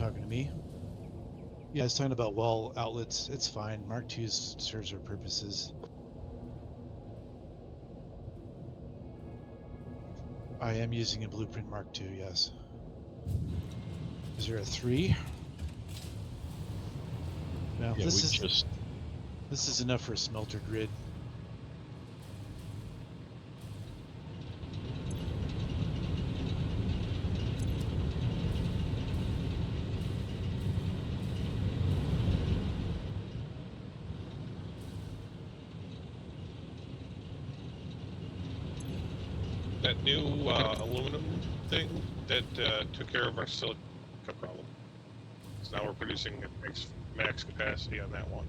talking to me? Yeah, I was talking about wall outlets. It's fine. Mark II serves our purposes. I am using a Blueprint Mark II, yes. Is there a 3? No, Yeah, this is enough for a smelter grid. That new aluminum thing that took care of our silica problem. So now we're producing at max capacity on that one.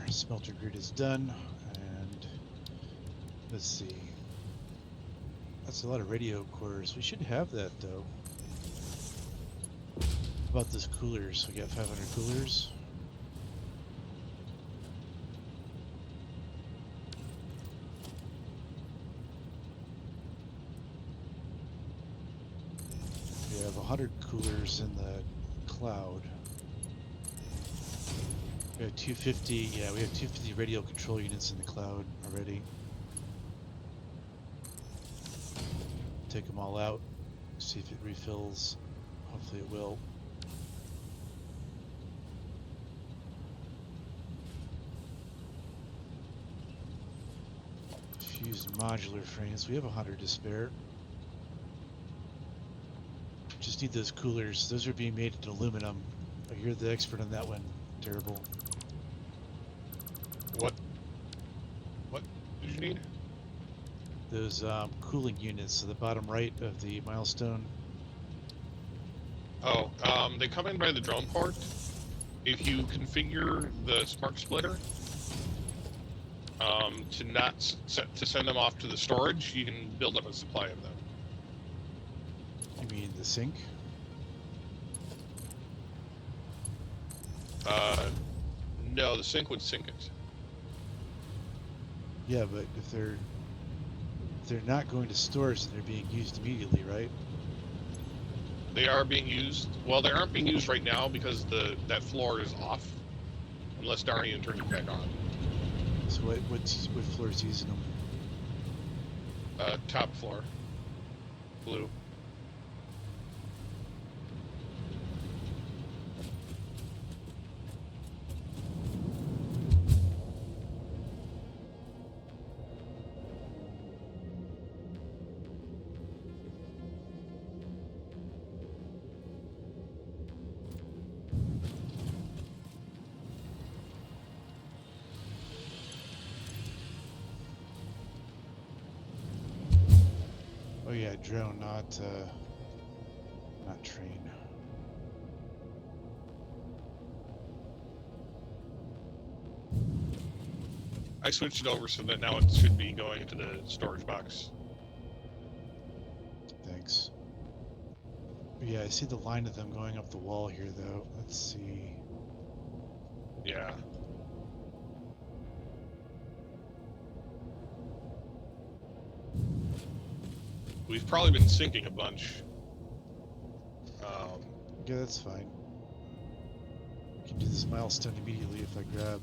Smelter grid is done, and let's see. That's a lot of radio cores. We should have that though. How about those coolers? We got 500 coolers. We have 100 coolers in the cloud. We have 250, yeah, we have 250 radio control units in the cloud already. Take them all out, see if it refills. Hopefully it will. Fused modular frames, we have 100 to spare. Just need those coolers. Those are being made in aluminum. Oh, you're the expert on that one. Terrible. What did you need? Those cooling units, so the bottom right of the milestone. Oh, they come in by the drone port. If you configure the smart splitter to send them off to the storage, you can build up a supply of them. You mean the sink? No, the sink would sink it. Yeah, but if they're not going to storage, then they're being used immediately, right? They are being used. Well, they aren't being used right now because that floor is off, unless Darnian turns it back on. So what floor is using them? Top floor, blue. Oh yeah, drone, not train. I switched it over so that now it should be going into the storage box. Thanks. But yeah, I see the line of them going up the wall here, though. Let's see. Yeah. We've probably been sinking a bunch. Yeah, that's fine. I can do this milestone immediately if I grab.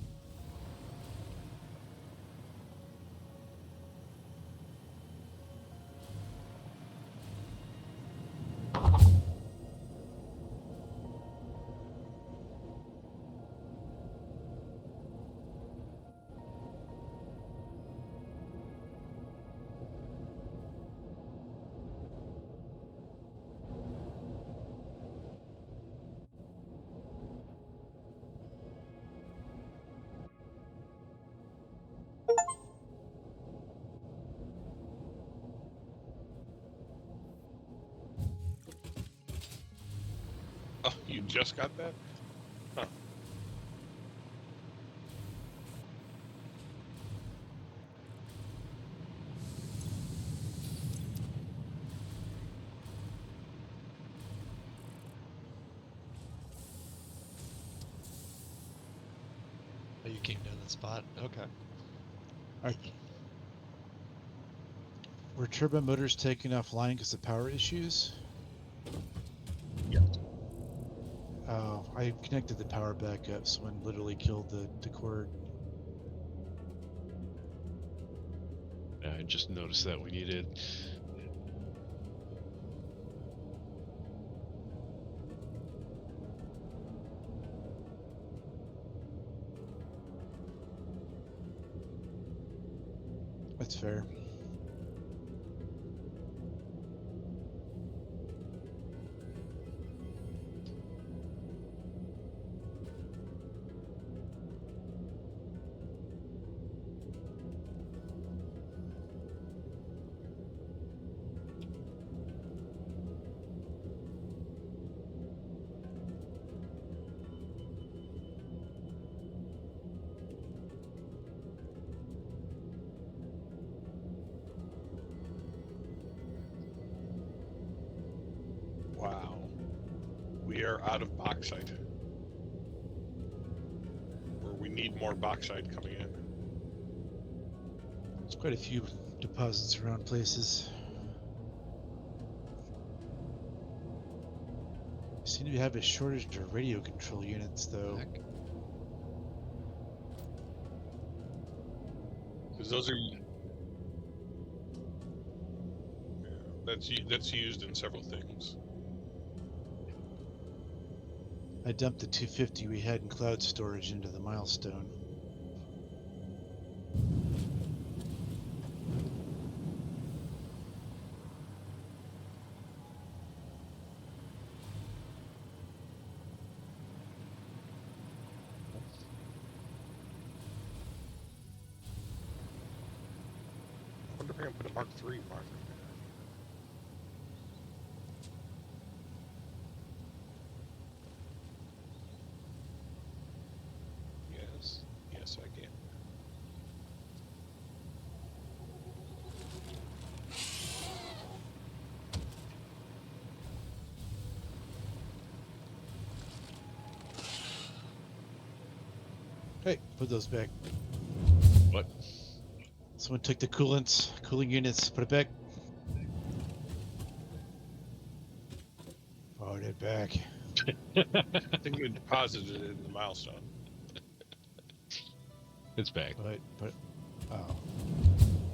Oh, you just got that? Huh. Oh, you came down that spot? Okay. Were turbo motors taken offline because of power issues? Yeah. Oh, I connected the power back up. Someone literally killed the cord. I just noticed that when you did. That's fair. Wow. We are out of bauxite. Or we need more bauxite coming in. There's quite a few deposits around places. Seem to have a shortage of radio control units, though. Heck. Because those are... That's used in several things. I dumped the 250 we had in cloud storage into the milestone. I wonder if I can put a Mark III marker there. Yes. Yes, I can. Hey, put those back. What? Someone took the cooling units, put it back. Put it back. I think we deposited it in the milestone. It's back. But, oh.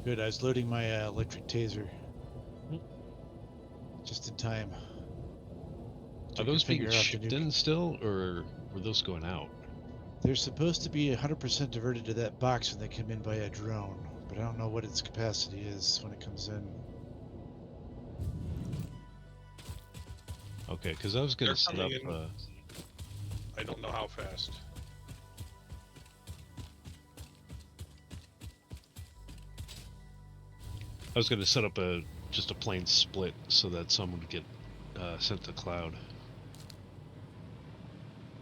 Good, I was loading my electric taser. Just in time. Are Took your those being finger off the shipped nuke. in still, or were those going out? They're supposed to be 100% diverted to that box when they come in by a drone, but I don't know what its capacity is when it comes in. Okay, because I was going They're to set coming up. in. I don't know how fast. I was going to set up just a plain split so that some would get sent to cloud.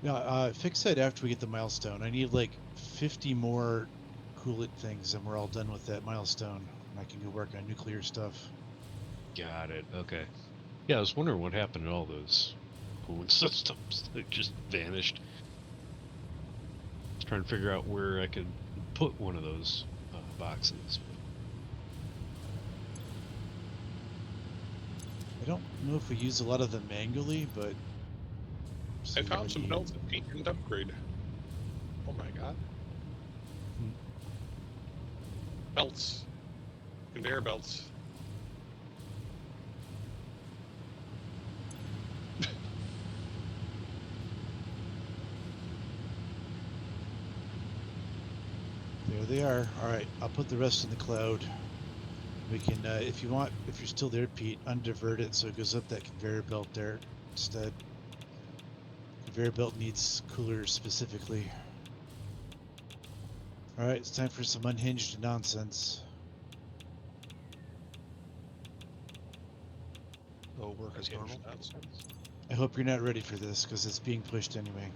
Yeah, fix that after we get the milestone. I need like 50 more coolant things, and we're all done with that milestone. And I can go work on nuclear stuff. Got it. Okay. Yeah, I was wondering what happened to all those cooling systems. They just vanished. I was trying to figure out where I could put one of those boxes. I don't know if we use a lot of them manually, but I found some belts that Pete didn't upgrade. Oh my god. Hmm. Belts. Conveyor belts. There they are. All right, I'll put the rest in the cloud. We can, if you want, if you're still there, Pete, undivert it so it goes up that conveyor belt there instead. Conveyor belt needs coolers specifically. All right, it's time for some unhinged nonsense. Oh, work as normal. Nonsense. I hope you're not ready for this because it's being pushed anyway.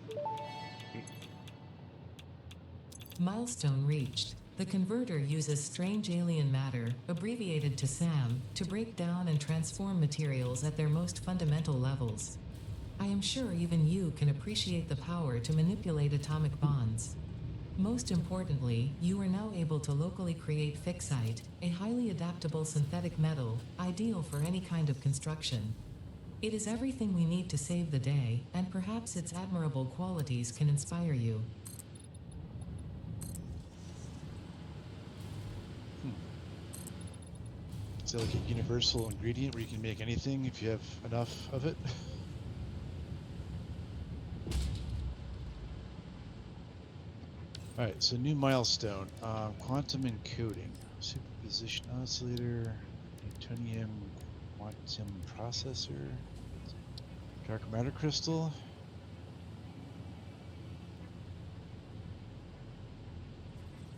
Milestone reached. The converter uses strange alien matter, abbreviated to SAM, to break down and transform materials at their most fundamental levels. I am sure even you can appreciate the power to manipulate atomic bonds. Most importantly, you are now able to locally create fixite, a highly adaptable synthetic metal, ideal for any kind of construction. It is everything we need to save the day, and perhaps its admirable qualities can inspire you. Is that like a universal ingredient where you can make anything if you have enough of it? All right, so new milestone, quantum encoding, superposition oscillator, Newtonian quantum processor, dark matter crystal.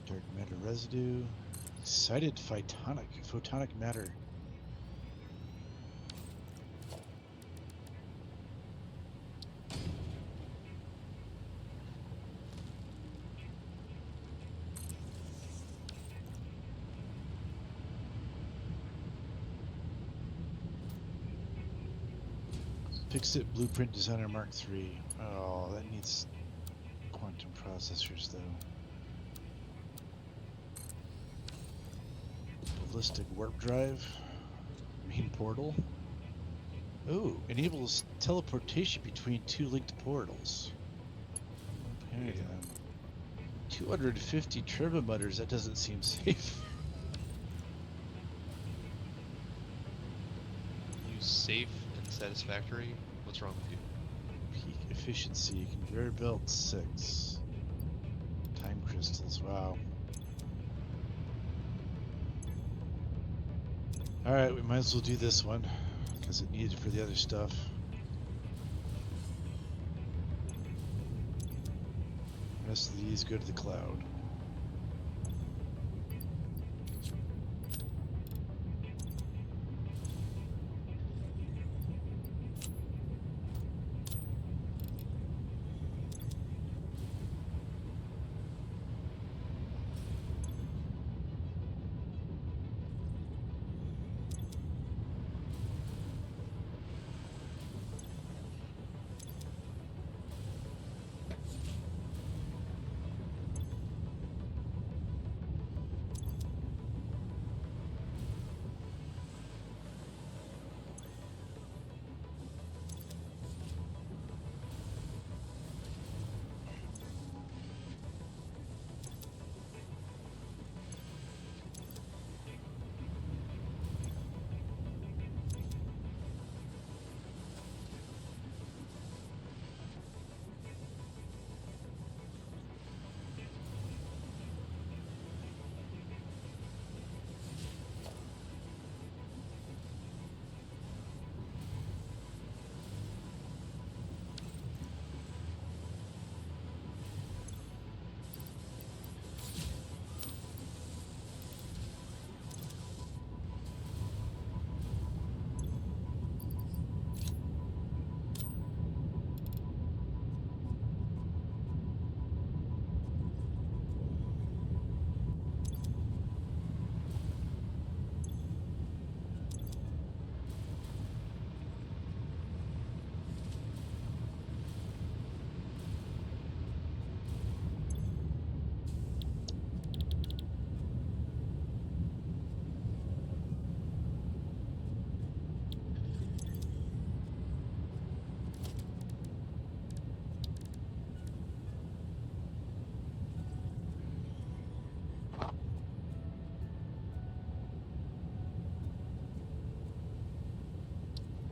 Dark matter residue, excited photonic matter. Fix-it blueprint designer Mark III. Oh, that needs quantum processors though. Ballistic warp drive, main portal. Oh, enables teleportation between two linked portals. Okay, Yeah. then. 250 turbo motors. That doesn't seem safe. Use safe and satisfactory. What's wrong with you? Peak efficiency. Conveyor belt 6. Time crystals. Wow. All right, we might as well do this one because it needs it for the other stuff. The rest of these go to the cloud.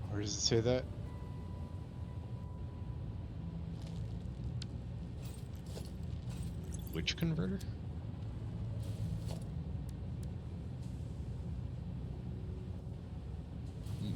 Where does it say that? Which converter? Hmm.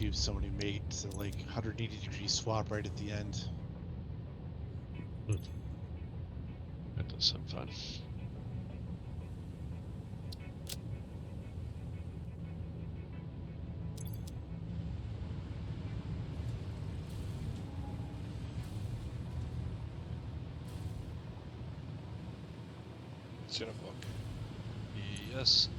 tube somebody made to like 180-degree swap right at the end. That does sound fun. It's in a book. Yes.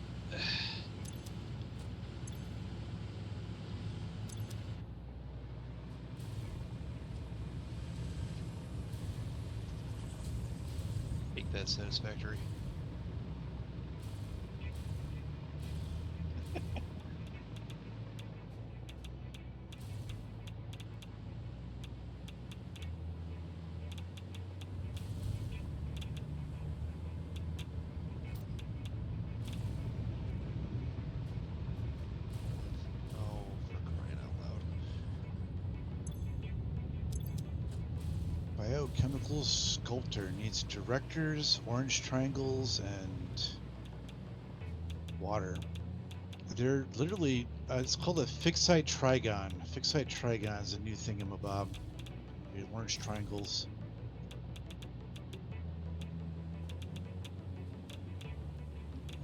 Make that satisfactory. Oh, for crying out loud. Biochemical sculptor needs directors, orange triangles, and water. They're literally, it's called a fixite trigon. Fixite trigon is a new thingamabob. The orange triangles.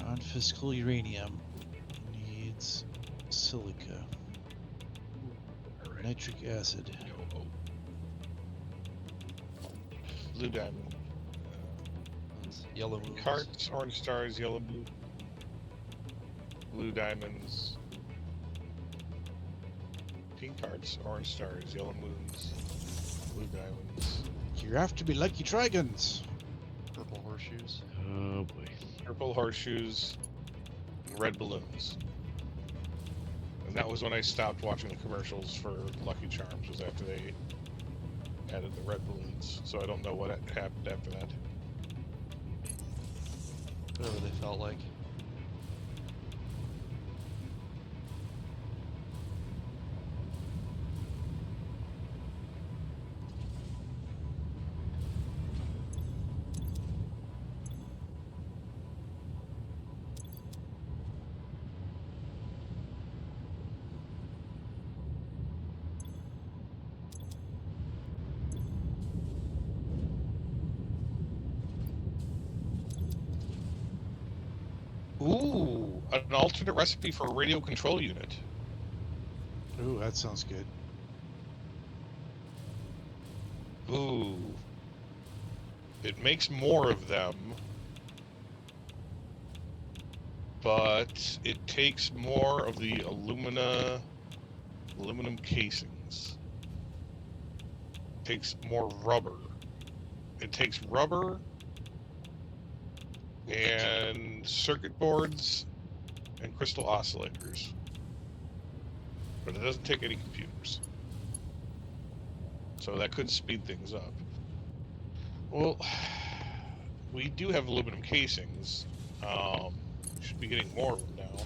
Non-physical uranium needs silica, nitric acid. Yo, Blue diamond. yellow moons. Hearts, orange stars, yellow blue. Blue diamonds. Pink hearts, orange stars, yellow moons. Blue diamonds. You're after me, lucky trigons. Purple horseshoes. Oh boy. Purple horseshoes. And red balloons. And that was when I stopped watching the commercials for Lucky Charms, was after they added the red balloons. So I don't know what happened after that. Whatever they felt like. Ooh, an alternate recipe for a radio control unit. Ooh, that sounds good. Ooh. It makes more of them, but it takes more of the aluminum casings. It takes more rubber. It takes rubber and circuit boards and crystal oscillators. But it doesn't take any computers. So that could speed things up. Well, we do have aluminum casings. We should be getting more of them now.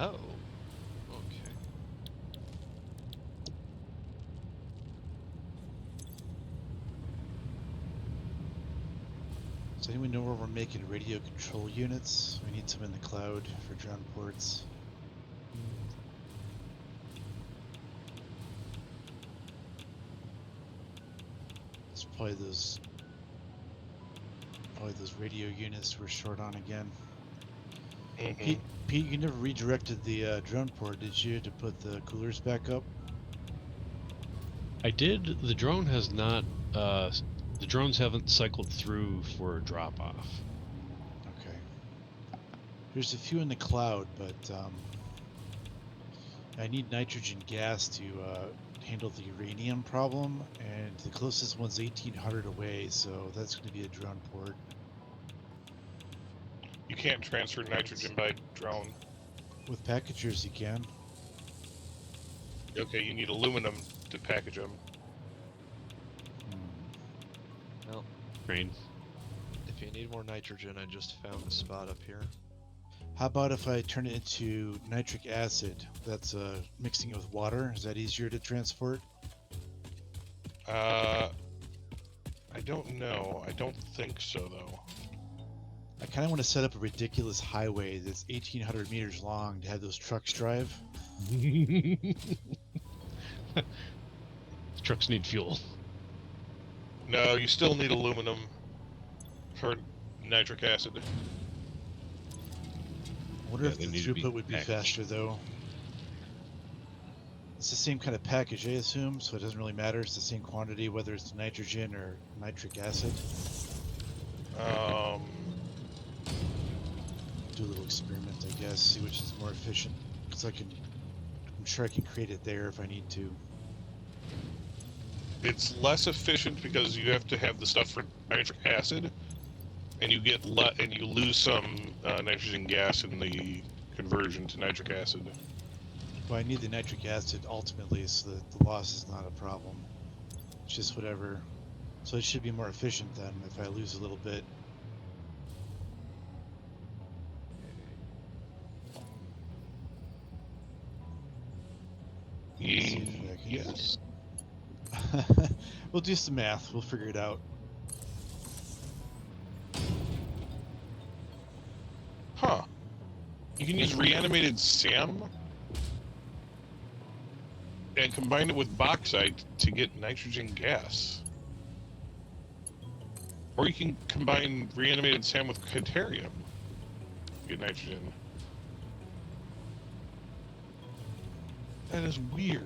Oh. Okay. Does anyone know where we're making radio control units? We need some in the cloud for drone ports. It's probably those radio units we're short on again. Mm-hmm. Pete, you never redirected the drone port, did you, to put the coolers back up? I did. The drone has not The drones haven't cycled through for a drop-off. Okay. There's a few in the cloud, but I need nitrogen gas to handle the uranium problem, and the closest one's 1,800 away, so that's going to be a drone port. You can't transfer nitrogen by drone. With packagers, you can. Okay, you need aluminum to package them. Well, Train. if you need more nitrogen, I just found a spot up here. How about if I turn it into nitric acid? That's mixing it with water. Is that easier to transport? I don't know. I don't think so, though. I kind of want to set up a ridiculous highway that's 1,800 meters long to have those trucks drive. Trucks need fuel. No, you still need aluminum for nitric acid. I wonder Yeah, if they the need to be throughput would be packaged. faster, though. It's the same kind of package, I assume, so it doesn't really matter. It's the same quantity, whether it's nitrogen or nitric acid. Do a little experiment, I guess, see which is more efficient. Because I'm sure I can create it there if I need to. It's less efficient because you have to have the stuff for nitric acid, and you get and you lose some nitrogen gas in the conversion to nitric acid. Well, I need the nitric acid ultimately, so that the loss is not a problem. It's just whatever. So it should be more efficient then if I lose a little bit. Let me see if I can- Yes. We'll do some math. We'll figure it out. Huh. You can use reanimated SAM and combine it with bauxite to get nitrogen gas. Or you can combine reanimated SAM with deuterium to get nitrogen. That is weird.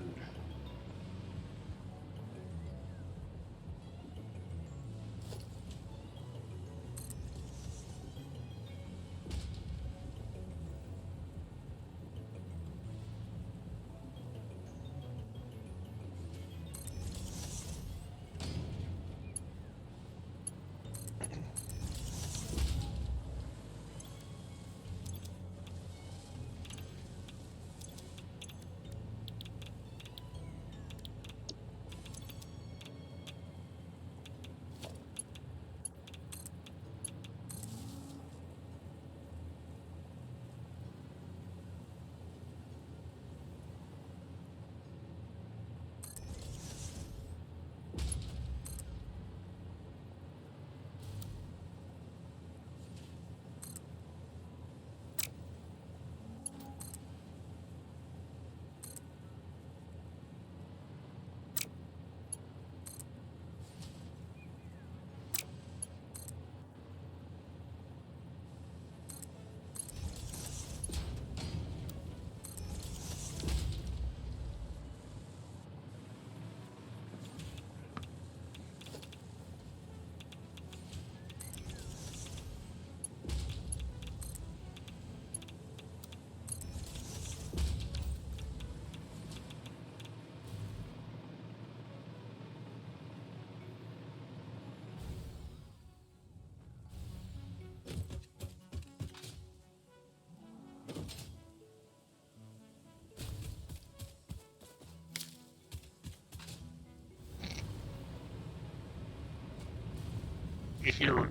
If you're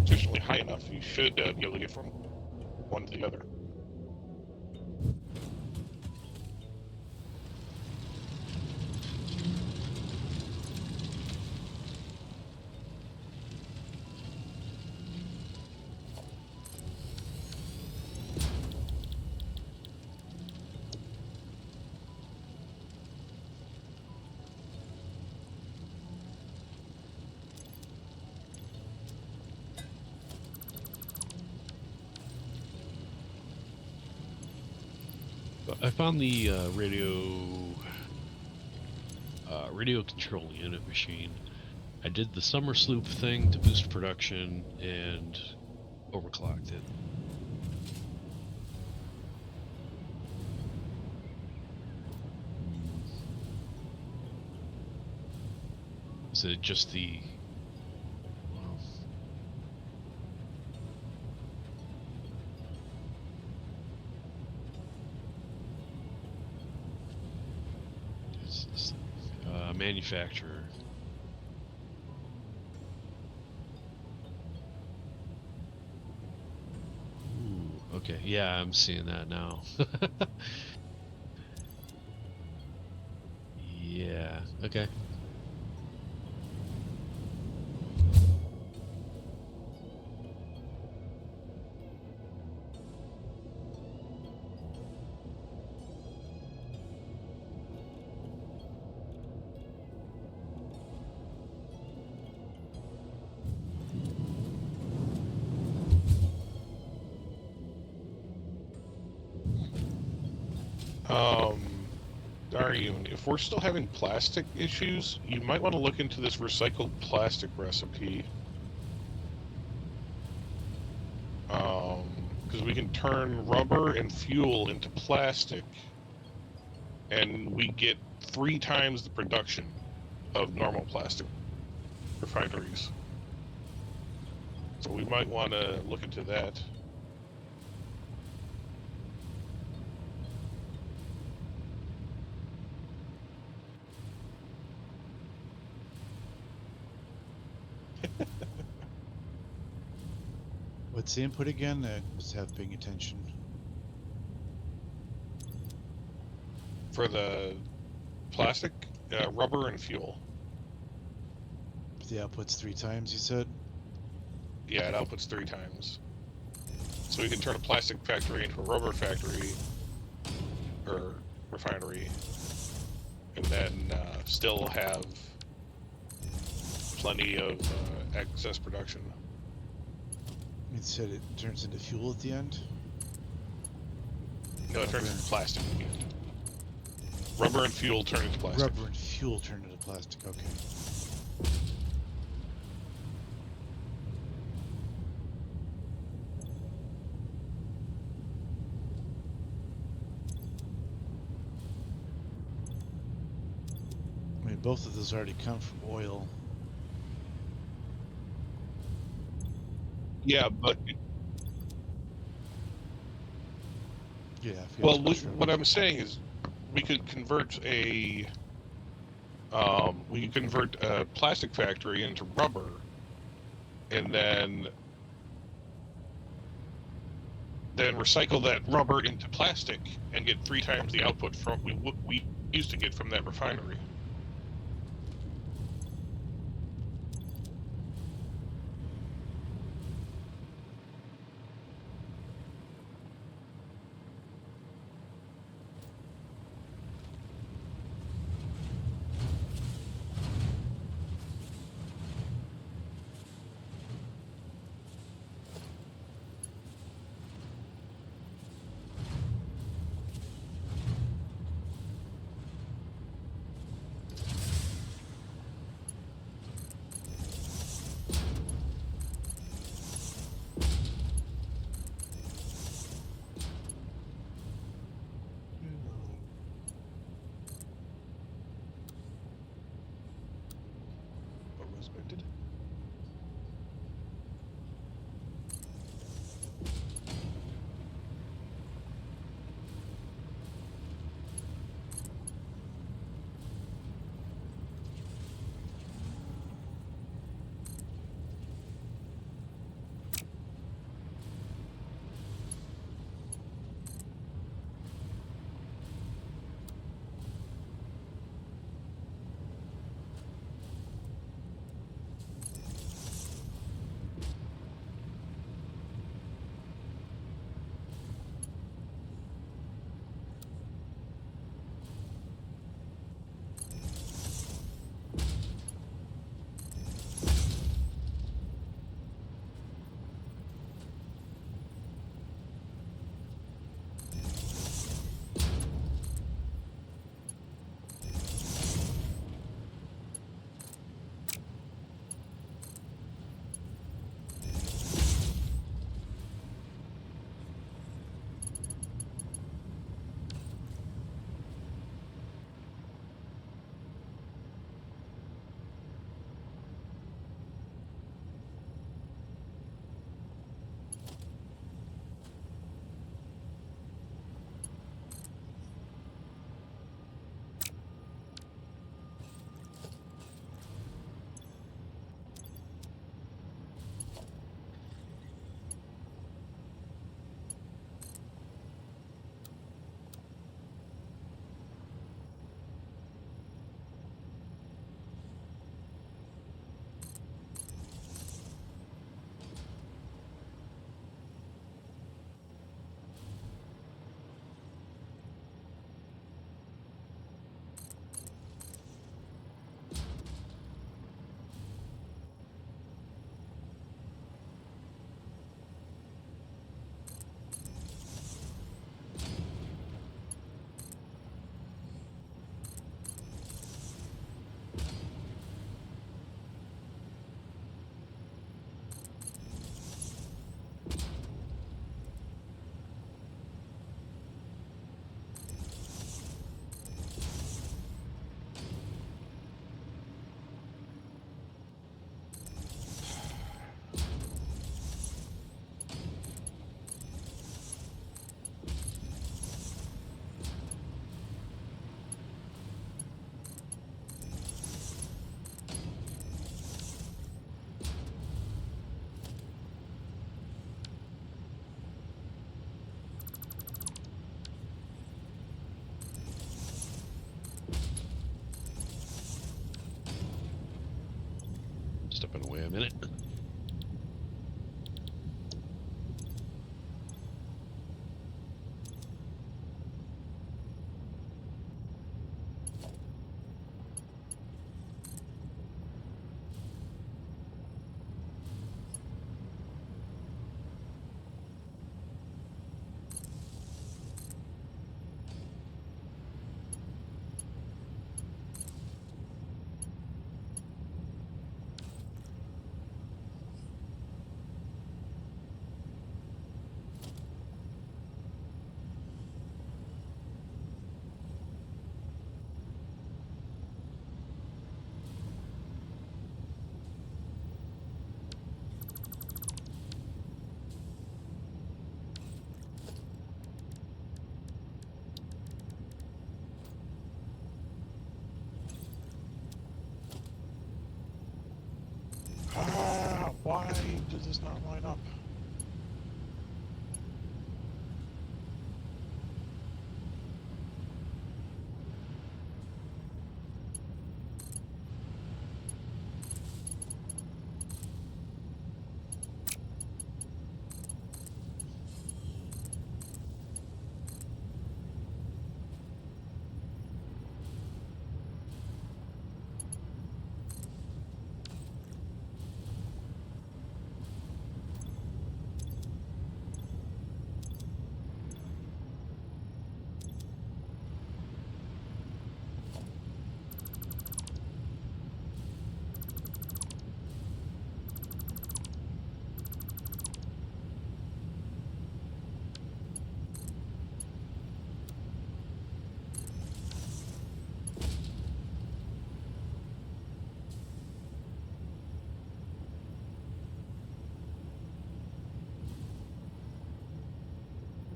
sufficiently high enough, you should be able to get from one to the other. I found the radio control unit machine. I did the summer sloop thing to boost production and overclocked it. Is it just the... well, it's manufacturer. Ooh, okay, yeah, I'm seeing that now. Yeah, okay. Darian, if we're still having plastic issues, you might want to look into this recycled plastic recipe. Because we can turn rubber and fuel into plastic, and we get 3 times the production of normal plastic refineries. So we might want to look into that. What's the input again? I was half paying attention. For the plastic, rubber and fuel. The output's 3 times, you said? Yeah, it outputs 3 times. So we can turn a plastic factory into a rubber factory, or refinery, and then still have plenty of excess production. You said it turns into fuel at the end? No, it turns into plastic at the end. Rubber and fuel turn into plastic. Rubber and fuel turn into plastic, okay. I mean, both of those already come from oil. Yeah, but Yeah. well, what I'm saying is, we could convert a plastic factory into rubber, and then recycle that rubber into plastic and get 3 times the output from we used to get from that refinery. What was minted? stepping away a minute. Why does this not line up?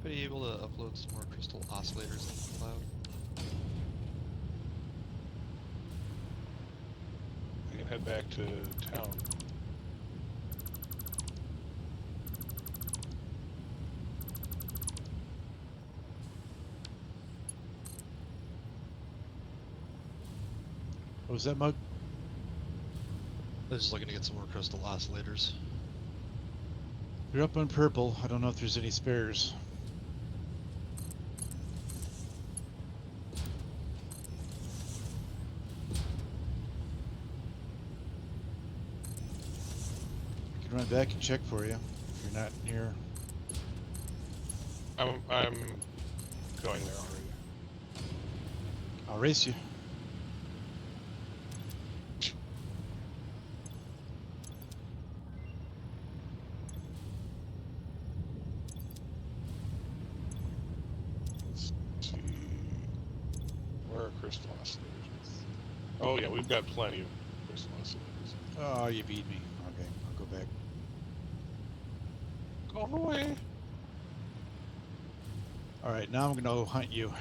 Anybody able to upload some more crystal oscillators into the cloud? I can head back to town. What was that, Mug? I was just looking to get some more crystal oscillators. You're up on purple. I don't know if there's any spares. I can run back and check for you if you're not near. I'm going there already. I'll race you. Let's see. Where are crystal oscillators? Oh yeah, we've got plenty of crystal oscillators. Oh, you beat me. Okay, I'll go back. Going away. All right, now I'm gonna go hunt you.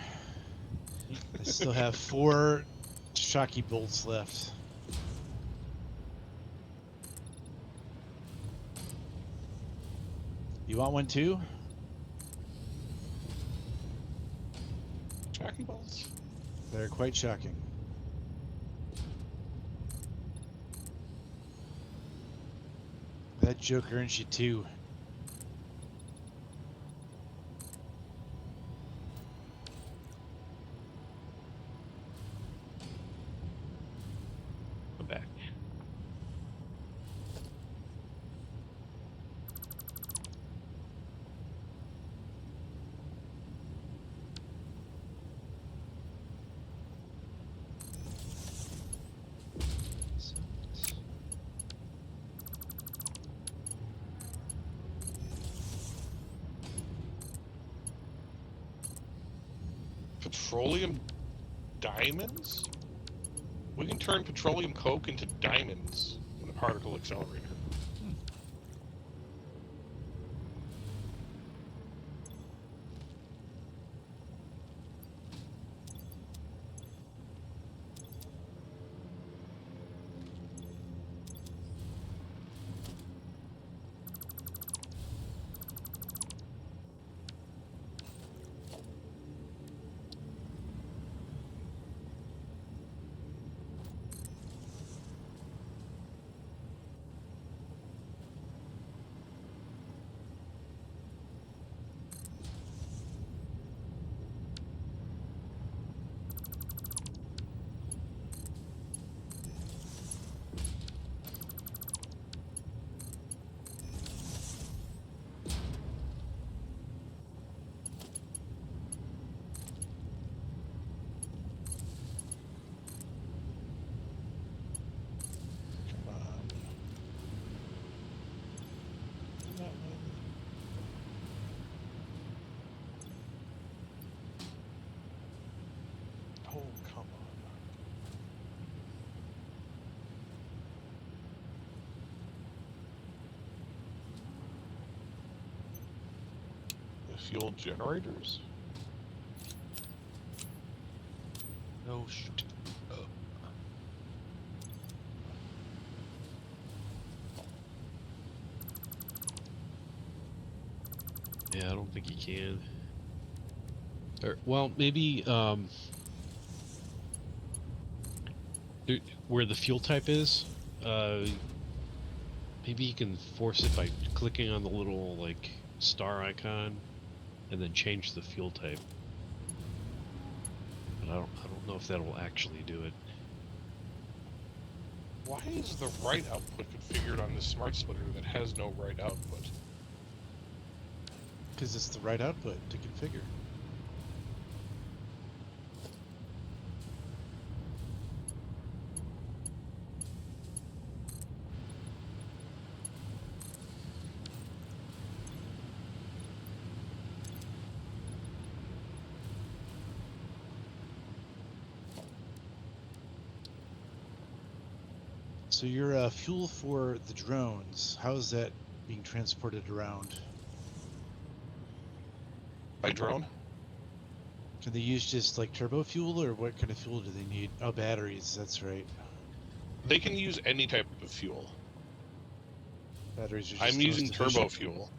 I still have 4 shocky bolts left. You want one too? Jockey bolts. They're quite shocking. That joke earns you 2. I'm back. Petroleum diamonds? We can turn petroleum coke into diamonds in the particle accelerator. fuel generators? No shoot. Oh. Yeah, I don't think you can. Or, well, maybe where the fuel type is, maybe you can force it by clicking on the little like star icon, and then change the fuel type. But I don't know if that'll actually do it. Why is the right output configured on this smart splitter that has no right output? Because it's the right output to configure. So your fuel for the drones, how is that being transported around? By drone? Can they use just like turbo fuel, or what kind of fuel do they need? Oh, batteries, that's right. They can use any type of fuel. Batteries are just I'm the using most turbo efficient. fuel.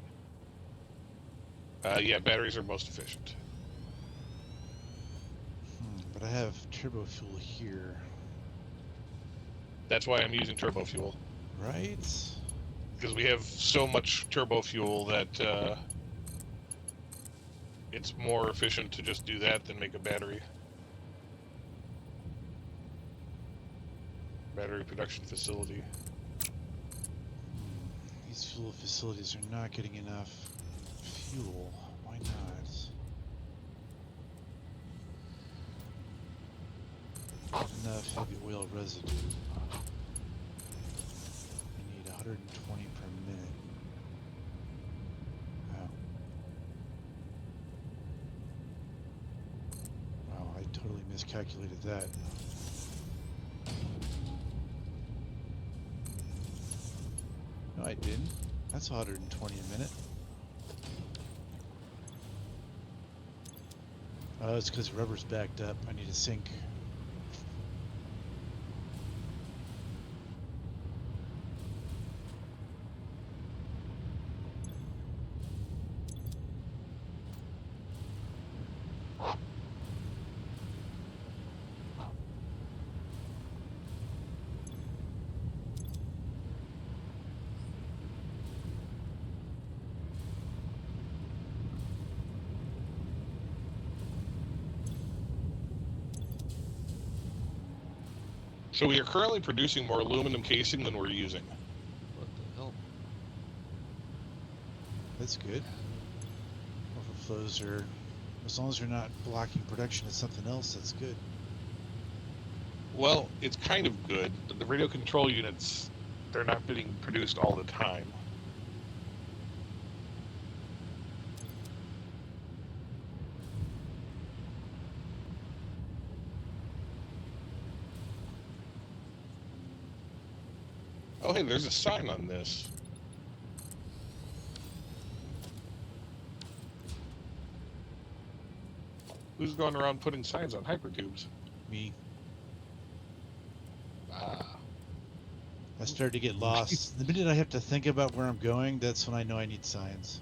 Yeah, batteries are most efficient. But I have turbo fuel here. That's why I'm using turbo fuel. Right? Because we have so much turbo fuel that it's more efficient to just do that than make a battery. Battery production facility. These fuel facilities are not getting enough fuel. Why not? Not enough heavy oil residue. I need 120 per minute. Wow. Wow, I totally miscalculated that. No, I didn't. That's 120 a minute. Oh, it's because rubber's backed up. I need a sink. So we are currently producing more aluminum casing than we're using. What the hell? That's good. Overflows are, as long as they're not blocking production of something else, that's good. Well, it's kind of good, but the radio control units, they're not being produced all the time. Oh, hey, there's a sign on this. Who's going around putting signs on hypertubes? Me, Ah. I started to get lost. The minute I have to think about where I'm going, that's when I know I need signs.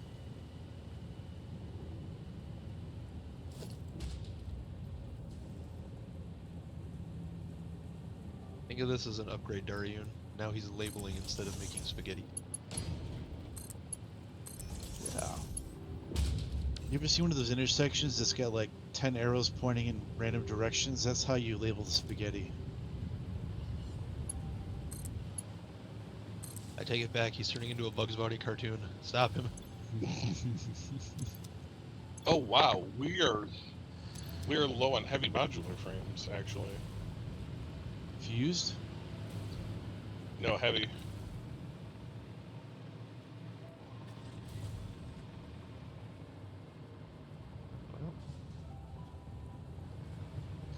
Think of this as an upgrade, Dariun. Now he's labeling instead of making spaghetti. Yeah. You ever see one of those intersections that's got like 10 arrows pointing in random directions? That's how you label the spaghetti. I take it back. He's turning into a Bugs Bunny cartoon. Stop him. Oh wow, we are low on heavy modular frames actually. Fused? No heavy.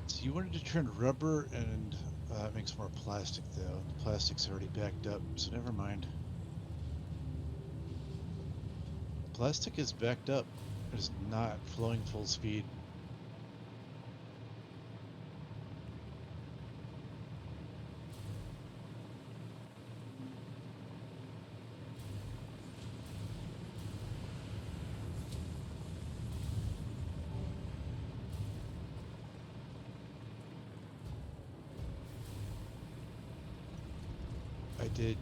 So you wanted to turn rubber, and it makes more plastic though. The plastic's already backed up, so never mind. Plastic is backed up. is not flowing full speed. I did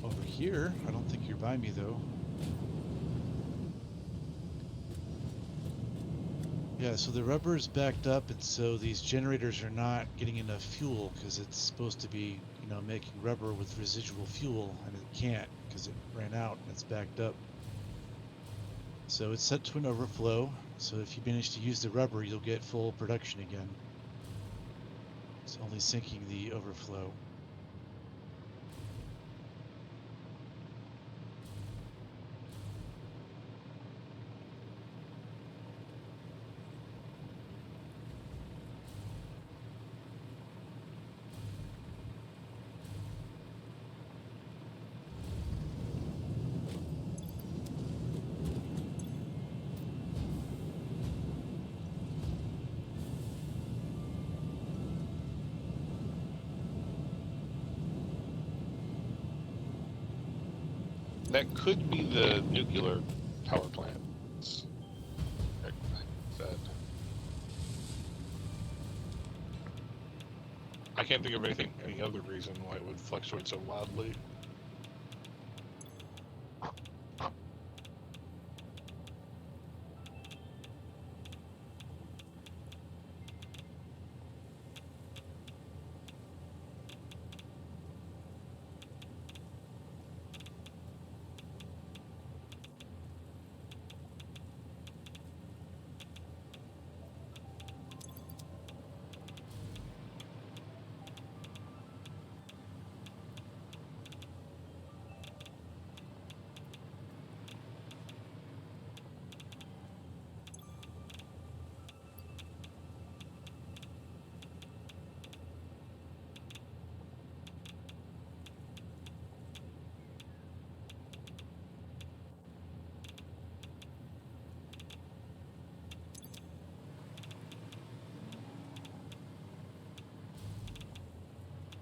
over here. I don't think you're by me though. Yeah, so the rubber is backed up, and so these generators are not getting enough fuel because it's supposed to be, you know, making rubber with residual fuel, and it can't because it ran out and it's backed up. So it's set to an overflow. So if you manage to use the rubber, you'll get full production again. It's only sinking the overflow. That could be the nuclear power plant. Like I said. I can't think of any other reason why it would fluctuate so wildly.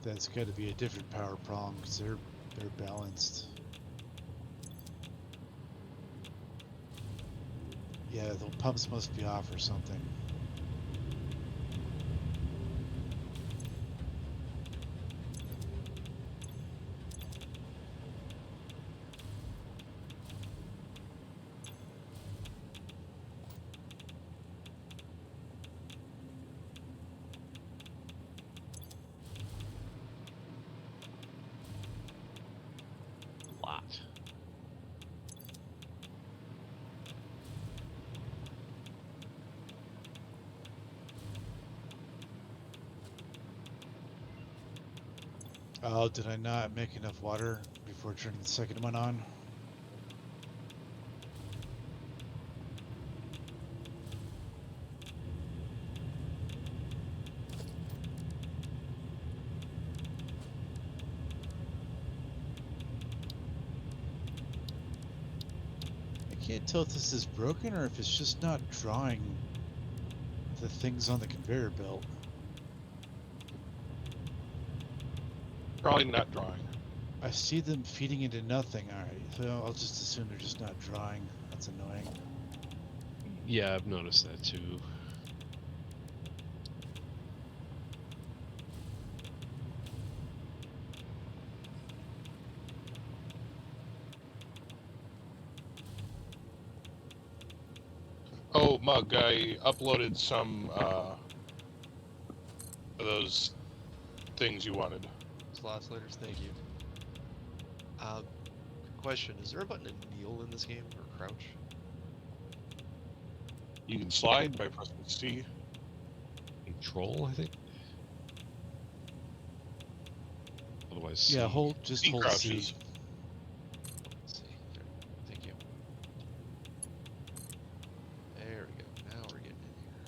That's got to be a different power prong because they're balanced. Yeah, the pumps must be off or something. Lot. Oh, did I not make enough water before turning the second one on? I can't tell if this is broken or if it's just not drawing the things on the conveyor belt. Probably not drawing. I see them feeding into nothing. Alright, so I'll just assume they're just not drawing. That's annoying. Yeah, I've noticed that too. Oh, Mug, I uploaded some of those things you wanted. Slots letters, thank you. Question, is there a button to kneel in this game, or crouch? You can slide by pressing C. Control, I think. Otherwise, Yeah, C. just C hold crouches. C. Let's see. Thank you. There we go. Now we're getting in here.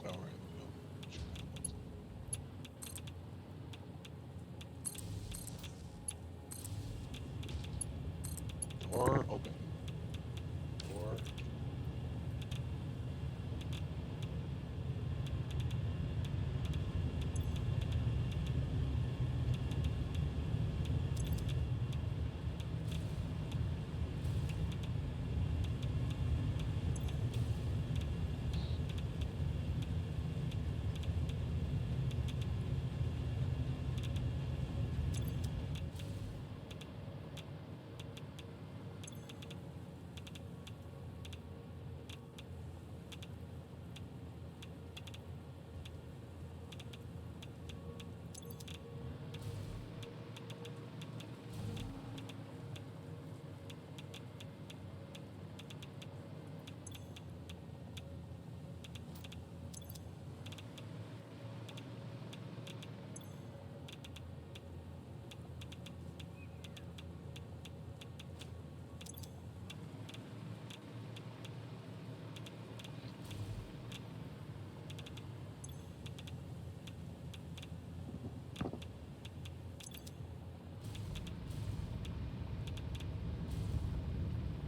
All right. open. Or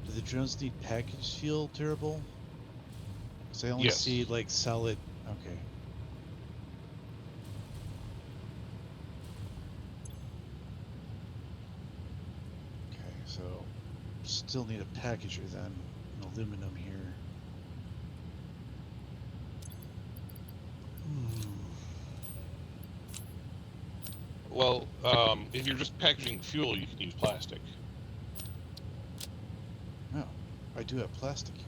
Do the drones need package fuel, Terrible? Because I only Yes. see like solid. Okay. Okay, so still need a packager then, an aluminum here. well, if you're just packaging fuel, you can use plastic. No, I do have plastic here.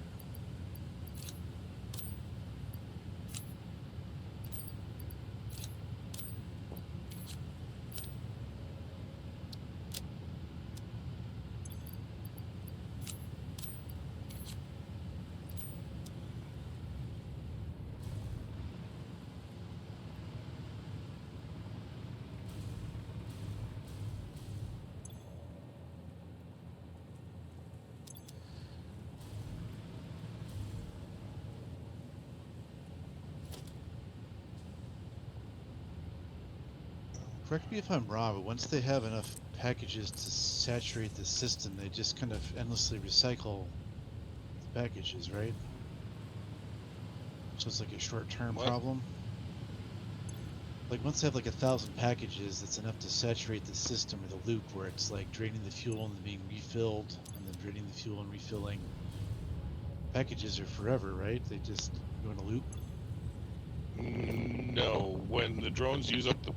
Correct me if I'm wrong, but once they have enough packages to saturate the system, they just kind of endlessly recycle the packages, right? So it's like a short-term What? problem. Like once they have like 1,000 packages, that's enough to saturate the system with a loop where it's like draining the fuel and then being refilled, and then draining the fuel and refilling. Packages are forever, right? They just go in a loop. No, when the drones use up the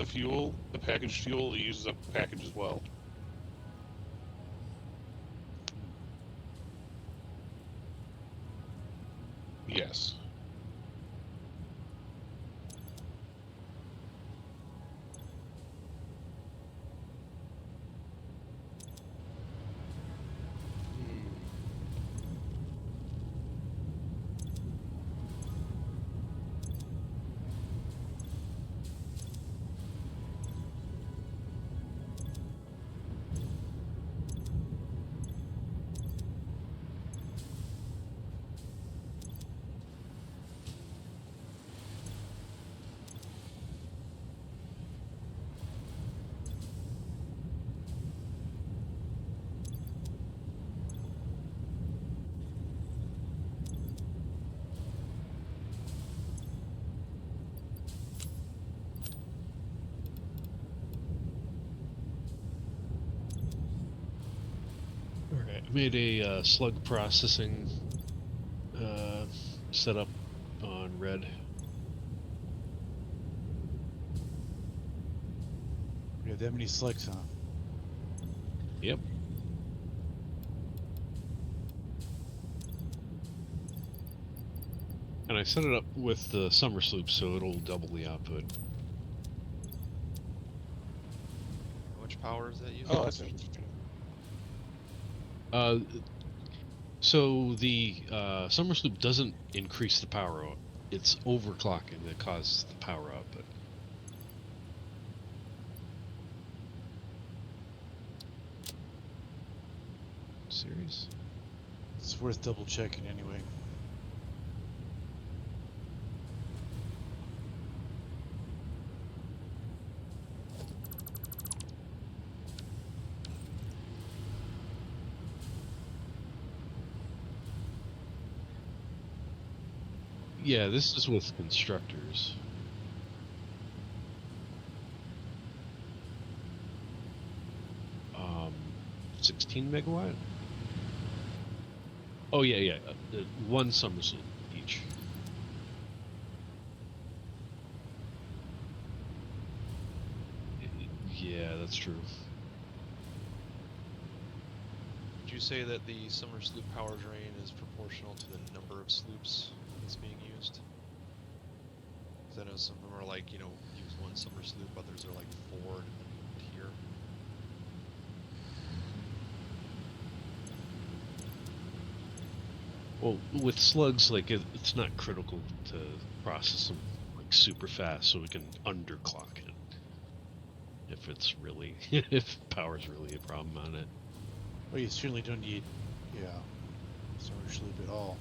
fuel, the packaged fuel, it uses up the package as well. Yes. Alright, I made a slug processing setup on red. We have that many slugs, huh? Yep. And I set it up with the summer sloop so it'll double the output. How much power is that using? Oh, that's interesting. So the summer sloop doesn't increase the power out. It's overclocking that causes the power output. Serious? It's worth double checking anyway. Yeah, this is with constructors. Um, 16 megawatt? Oh, yeah. One somersault each. Yeah, that's true. Would you say that the summer sloop power drain is proportional to the number of sloops that's being used? Because I know some of them are like, use one summer sloop, others are like 4 in the tier. Well, with slugs, like it's not critical to process them like super fast, so we can underclock it if it's really if power's really a problem on it. Well, you certainly don't need, summer sloop at all.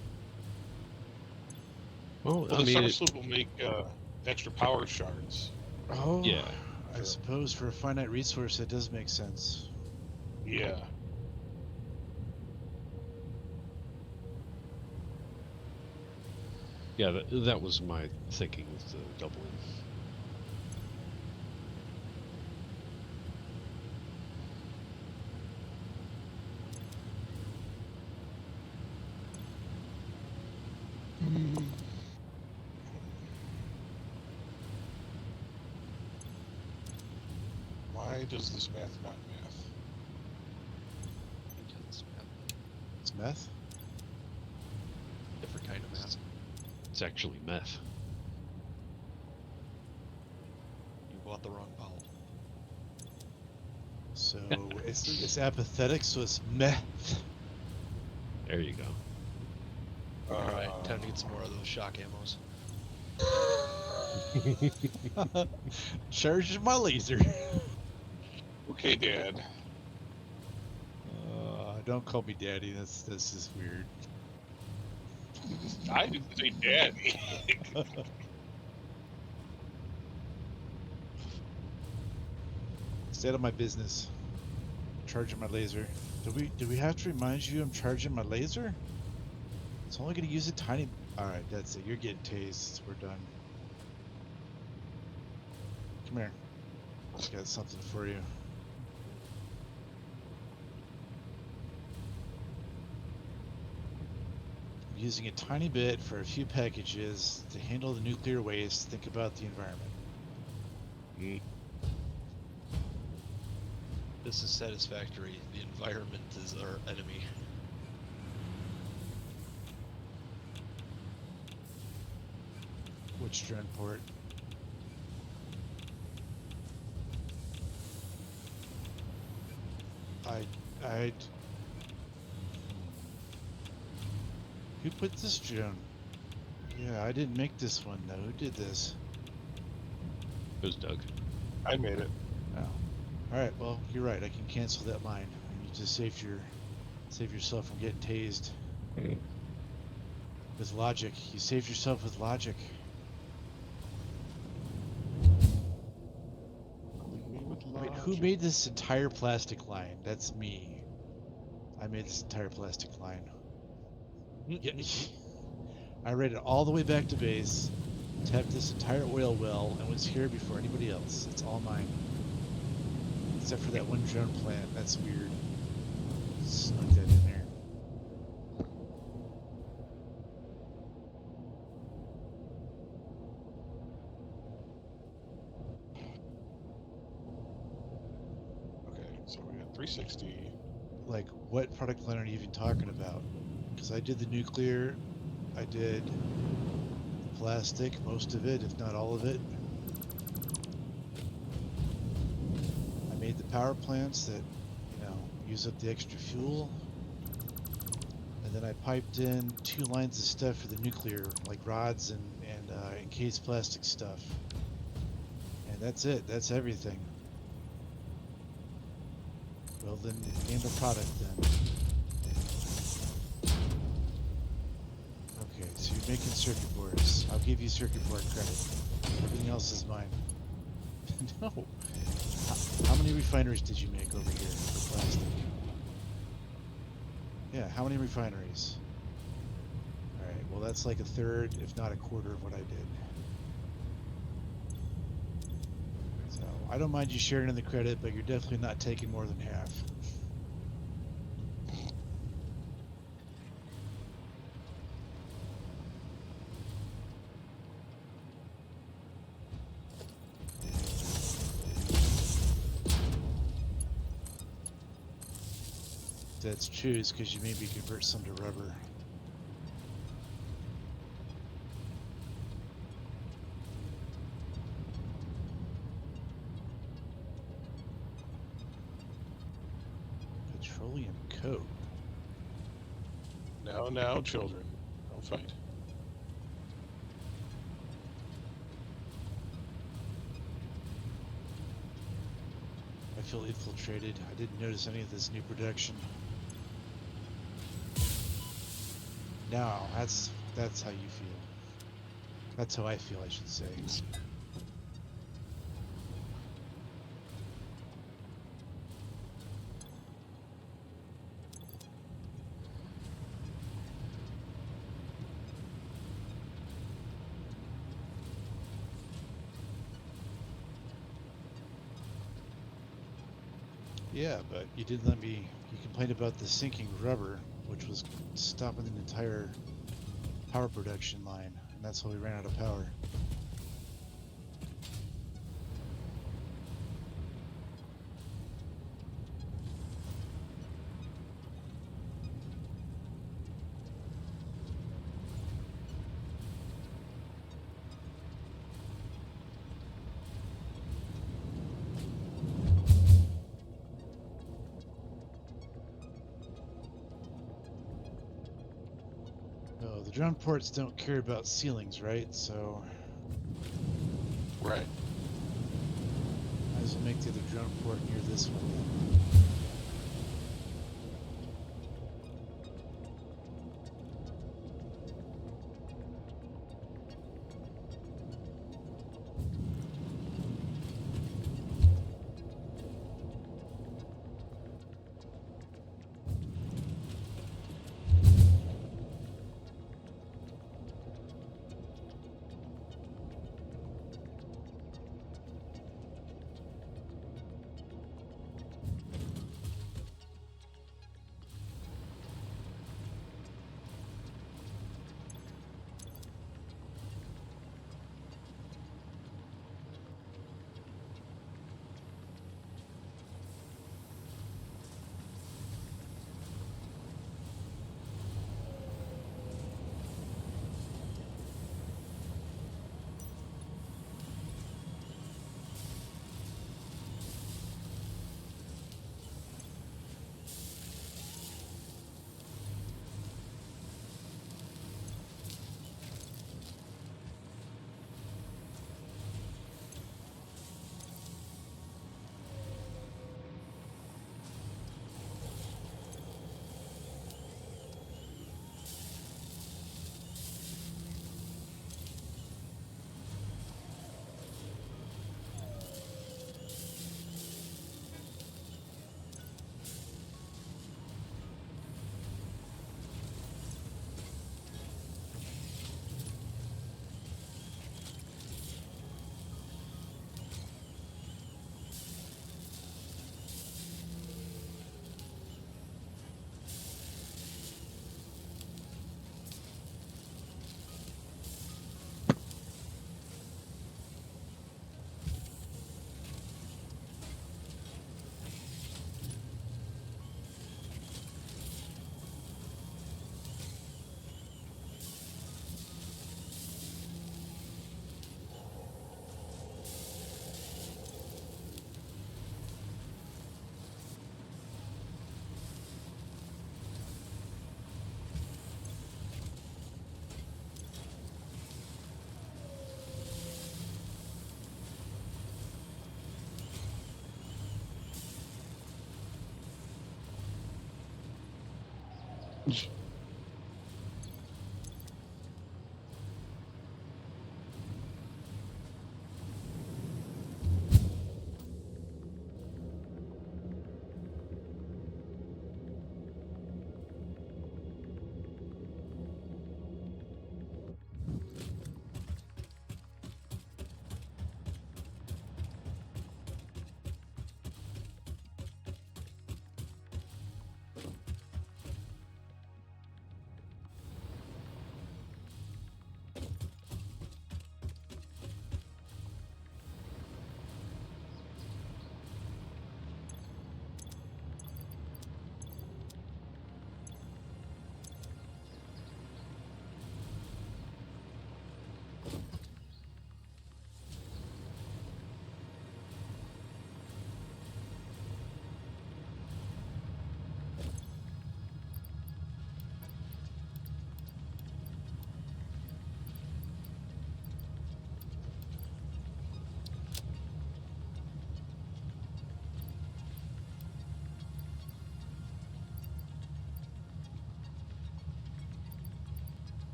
Well, Well, I the mean, summer sloop will make extra power shards. Oh, yeah. I Sure. suppose for a finite resource, that does make sense. Yeah. Yeah, that was my thinking with the doubling. Why does this math not math? Because It's meth? different kind of math. It's actually meth. You bought the wrong vowel. So it's apathetic, so it's meth. There you go. Alright, time to get some more of those shock ammos. Charging my laser. Okay, Dad. Don't call me daddy. That's just weird. I didn't say Daddy. Stay out of my business. Charging my laser. Do we have to remind you I'm charging my laser? It's only gonna use a tiny. All right, that's it. You're getting tased. We're done. Come here. I got something for you. Using a tiny bit for a few packages to handle the nuclear waste. Think about the environment. This is satisfactory. The environment is our enemy. Which drone port? I'd. Who put this drone? Yeah, I didn't make this one though. Who did this? It was Doug. I made it. Oh. Alright, well, you're right. I can cancel that line. You just save yourself from getting tased. With logic. You saved yourself with logic. Wait, who made this entire plastic line? That's me. I made this entire plastic line. Yeah. I ran it all the way back to base, tapped this entire oil well, and was here before anybody else. It's all mine. Except for that one drone plant. That's weird. Snuck that in there. Okay, so we got 360. Like, what product line are you even talking about? Because I did the nuclear, I did the plastic, most of it, if not all of it. I made the power plants that, use up the extra fuel. And then I piped in 2 lines of stuff for the nuclear, like rods and encased plastic stuff. And that's it. That's everything. Well, then name the product then. Okay, so you're making circuit boards. I'll give you circuit board credit. Everything else is mine. No. How many refineries did you make over here for plastic? Yeah, how many refineries? Alright, Alright, well that's like a third, if not a quarter of what I did. So, I don't mind you sharing in the credit, but you're definitely not taking more than half. That's true, is because you maybe convert some to rubber. Petroleum coat. Now, children, don't fight. I feel infiltrated. I didn't notice any of this new production. Now, that's how you feel. That's how I feel, I should say. Yeah, but you didn't let me. You complained about the sinking rubber, which was stopping the entire power production line, and that's how we ran out of power. Oh, the drum ports don't care about ceilings, right? So Right. might as well make the other drum port near this one then.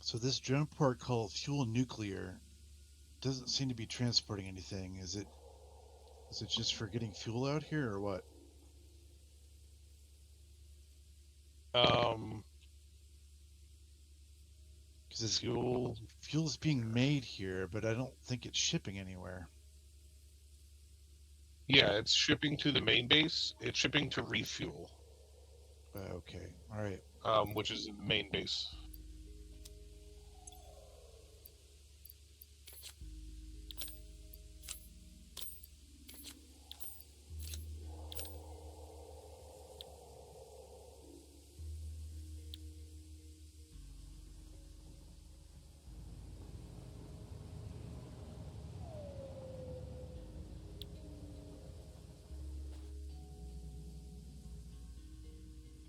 So this drone port called Fuel Nuclear doesn't seem to be transporting anything. Is it just for getting fuel out here or what? Because Fuel. fuel's being made here, but I don't think it's shipping anywhere. Yeah, it's shipping to the main base. It's shipping to refuel, Okay, all right. which is the main base.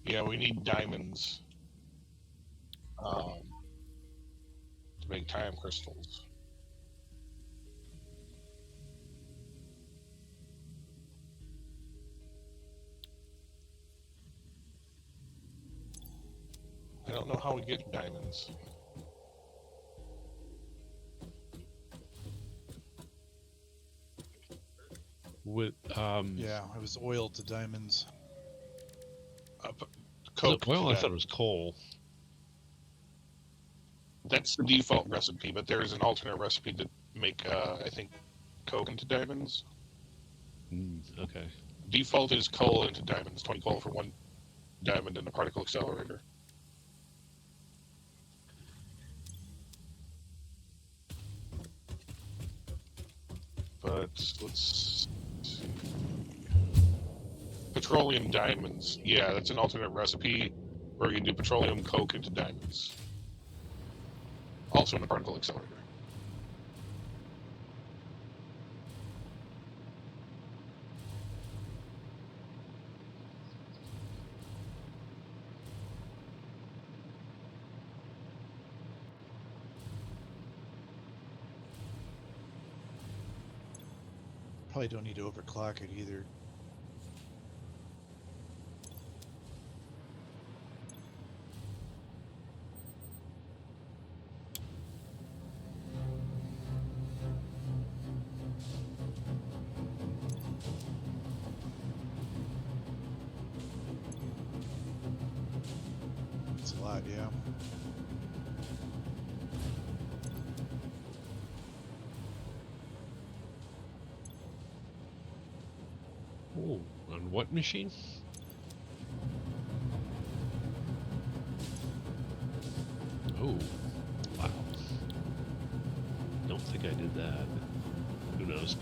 Yeah, we need diamonds to make time crystals. I don't know how we get diamonds. With Yeah, it was oil to diamonds. But was it coke. oil? to I thought it diamonds. was coal. That's the default recipe, but there is an alternate recipe to make, I think, coke into diamonds. Okay. Default is coal into diamonds. 20 coal for 1 diamond in the particle accelerator. But let's see. Petroleum diamonds. Yeah, that's an alternate recipe where you can do petroleum coke into diamonds. Also in the particle accelerator. Probably don't need to overclock it either. It's a lot, yeah. Oh, on what machine? Oh, wow. Don't think I did that. Who knows?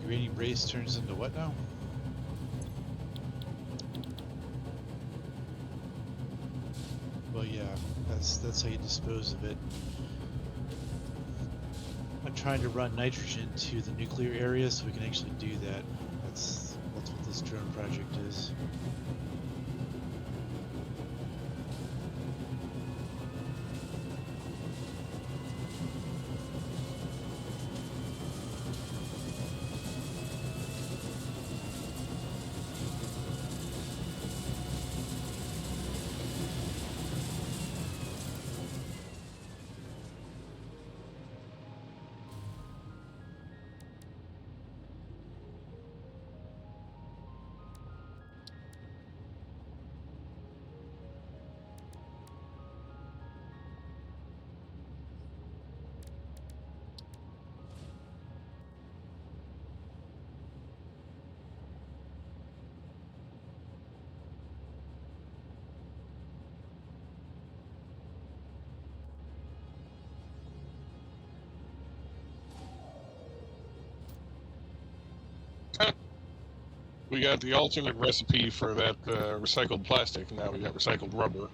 Uranium brace turns into what now? Well, yeah, that's how you dispose of it. I'm trying to run nitrogen to the nuclear area so we can actually do that. That's what this drone project is. We got the alternate recipe for that recycled plastic. Now we got recycled rubber.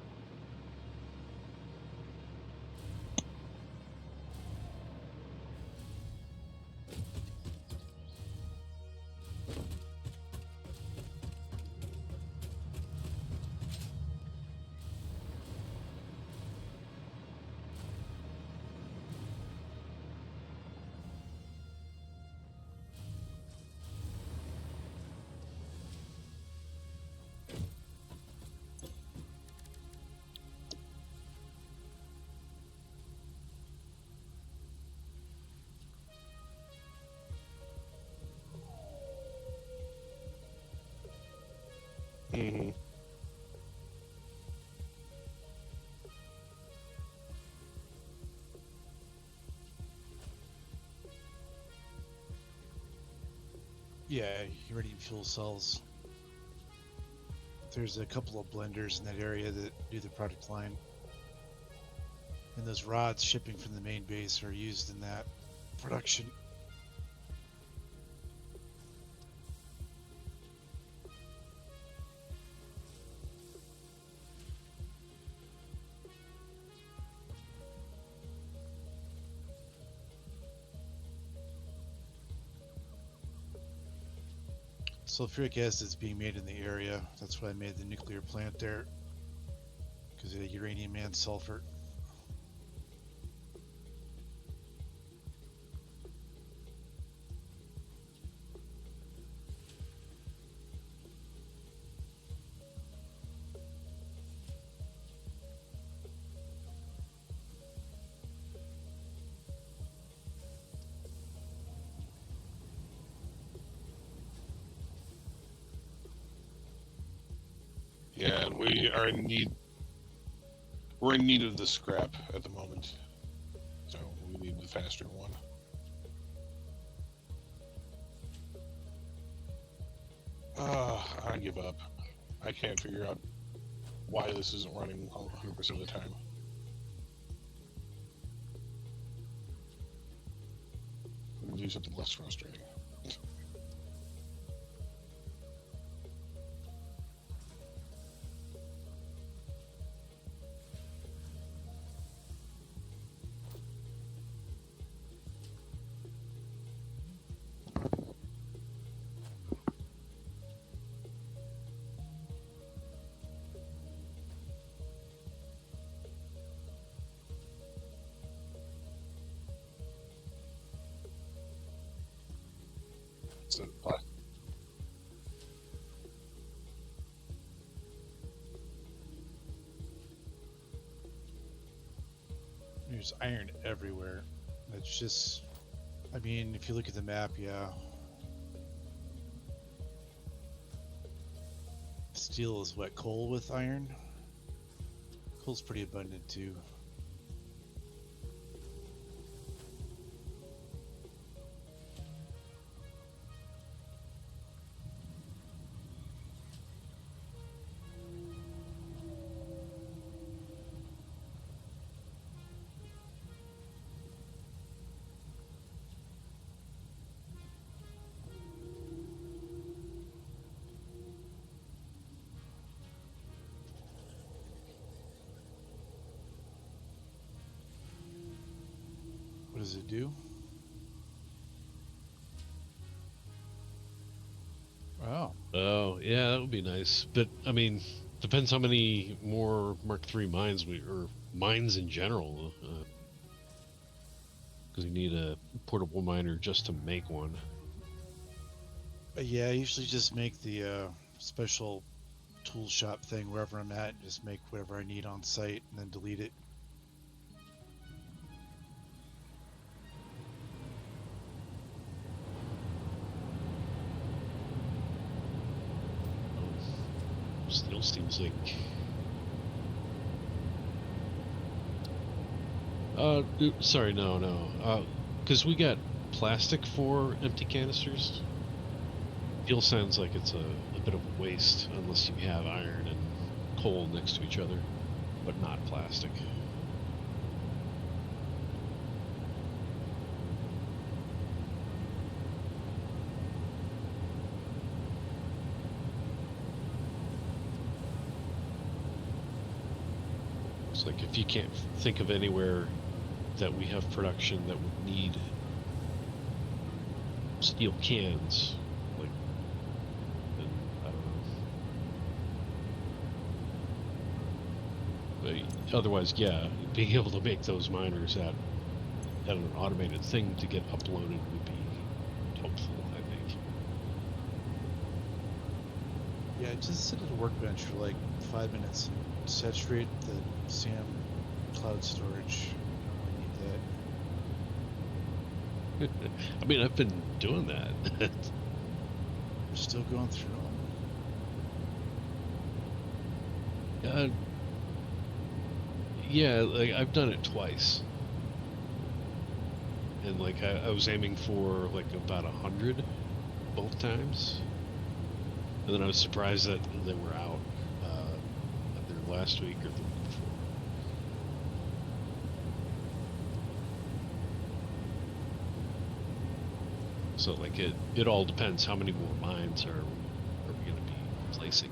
Mm-hmm. Yeah, uranium fuel cells. There's a couple of blenders in that area that do the product line. And those rods shipping from the main base are used in that production. Sulfuric acid is being made in the area. That's why I made the nuclear plant there, because of the uranium and sulfur. Yeah, and we are in need. We're in need of the scrap at the moment, so we need the faster one. I give up. I can't figure out why this isn't running 100% of the time. We can do something less frustrating. So, There's iron everywhere. It's just, I mean, if you look at the map, yeah. Steel is what, coal with iron? Coal's pretty abundant too. What does it do? Wow. Oh, yeah, that would be nice. But I mean, depends how many more Mark III mines or mines in general. Because you need a portable miner just to make one. Yeah, I usually just make the special tool shop thing wherever I'm at. Just make whatever I need on site and then delete it. Steel seems like. Sorry, no. Because we got plastic for empty canisters. Steel sounds like it's a bit of a waste unless you have iron and coal next to each other, but not plastic. It's like if you can't think of anywhere that we have production that would need steel cans, like, then I don't know. But otherwise, yeah, being able to make those miners at an automated thing to get uploaded would be helpful, I think. Yeah, just sit at a workbench for like 5 minutes and saturate the SAM cloud storage. I need that. I mean, I've been doing that. We're still going through them. Yeah, like I've done it twice, and like I was aiming for like about 100 both times, and then I was surprised that they were out either last week or the week before. So like it all depends how many more mines are we going to be placing.